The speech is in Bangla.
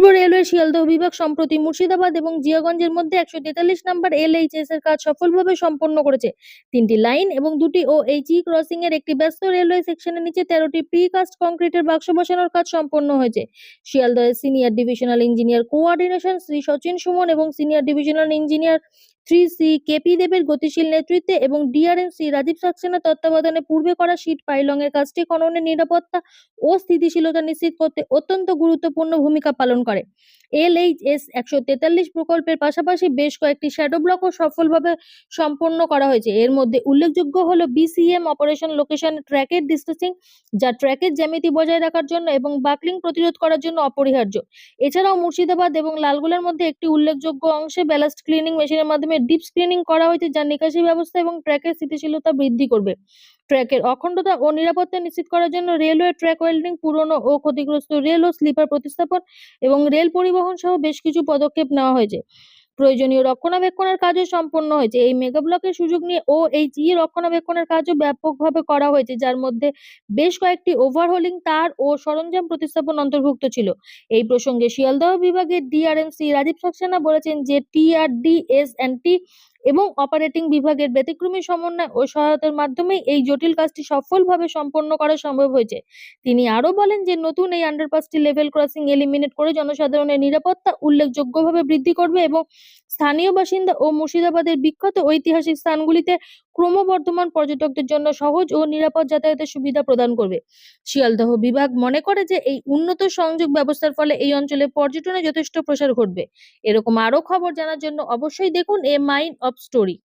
পূর্ব রেলওয়ে শিয়ালদহ বিভাগ সম্প্রতি মুর্শিদাবাদ এবং জিয়াগঞ্জের মধ্যে 143 নম্বর LHS এর কাজ সফলভাবে সম্পন্ন করেছে। 3টি লাইন এবং 2টি OHE ক্রসিং এর একটি ব্যস্ত রেলওয়ে সেকশনের নিচে 13টি প্রিকাস্ট কংক্রিটের বাক্স বসানোর কাজ সম্পন্ন হয়েছে। শিয়ালদহের senior divisional engineer coordination Shri Sachin Suman এবং senior divisional engineer Shri KP দেবের গতিশীল নেতৃত্বে এবং ডিআরএম শ্রী রাজীব সাক্সেনার তত্ত্বাবধানে পূর্বে করা শীট পাইলং এর কাজটি খননের নিরাপত্তা ও স্থিতিশীলতা নিশ্চিত করতে অত্যন্ত গুরুত্বপূর্ণ ভূমিকা পালন করে। LHS 143 প্রকল্পের পাশাপাশি বেশ কয়েকটি শ্যাডো ব্লকও সফলভাবে সম্পন্ন করা হয়েছে। এর মধ্যে উল্লেখযোগ্য হলো BCM অপারেশন লোকেশন ট্র্যাকের ডিস্টেন্সিং, যা ট্র্যাকের জ্যামিতি বজায় রাখার জন্য এবং বাকলিং প্রতিরোধ করার জন্য অপরিহার্য। এছাড়াও মুর্শিদাবাদ এবং লালগোলার মধ্যে একটি উল্লেখযোগ্য অংশে ব্যালাস্ট ক্লিনিং মেশিনের মাধ্যমে ডিপ স্ক্রিনিং করা হয়েছে, যা নিকাশি ব্যবস্থা এবং ট্র্যাকের স্থিতিশীলতা বৃদ্ধি করবে। ট্র্যাকের অখণ্ডতা ও নিরাপত্তা নিশ্চিত করার জন্য রেলওয়ে ট্র্যাক ওয়েল্ডিং, পুরনো ও ক্ষতিগ্রস্ত রেল ও স্লিপার প্রতিস্থাপন এবং রেল পরিবহন সহ বেশ কিছু পদক্ষেপ নেওয়া হয়েছে। প্রয়োজনীয় রক্ষণাবেক্ষণের কাজও সম্পন্ন হয়েছে। এই মেগা ব্লকের সুযোগ নিয়ে OHE রক্ষণাবেক্ষণের কাজও ব্যাপকভাবে করা হয়েছে, যার মধ্যে বেশ কয়েকটি ওভারহোলিং, তার ও সরঞ্জাম প্রতিস্থাপন অন্তর্ভুক্ত ছিল। এই প্রসঙ্গে শিয়ালদহ বিভাগের ডিআরএম শ্রী রাজীব সাক্সেনা বলেছেন যে TRDS&T এবং অপারেটিং বিভাগের ব্যতিক্রমী সমন্বয় ও সহায়তার মাধ্যমেই এই জটিল কাজটি সফলভাবে সম্পন্ন করা সম্ভব হয়েছে। তিনি আরো বলেন যে নতুন এই আন্ডারপাসটি লেভেল ক্রসিং এলিমিনেট করে জনসাধারণের নিরাপত্তা উল্লেখযোগ্যভাবে বৃদ্ধি করবে এবং স্থানীয় বাসিন্দা ও মুর্শিদাবাদের বিখ্যাত ঐতিহাসিক স্থানগুলিতে ক্রমবর্ধমান পর্যটকদের জন্য সহজ ও নিরাপদ যাতায়াতের সুবিধা প্রদান করবে। শিয়ালদহ বিভাগ মনে করে যে এই উন্নত সংযোগ ব্যবস্থার ফলে এই অঞ্চলে পর্যটনে যথেষ্ট প্রসার ঘটবে। এরকম আরো খবর জানার জন্য অবশ্যই দেখুন এ মাইন্ড অফ স্টোরি।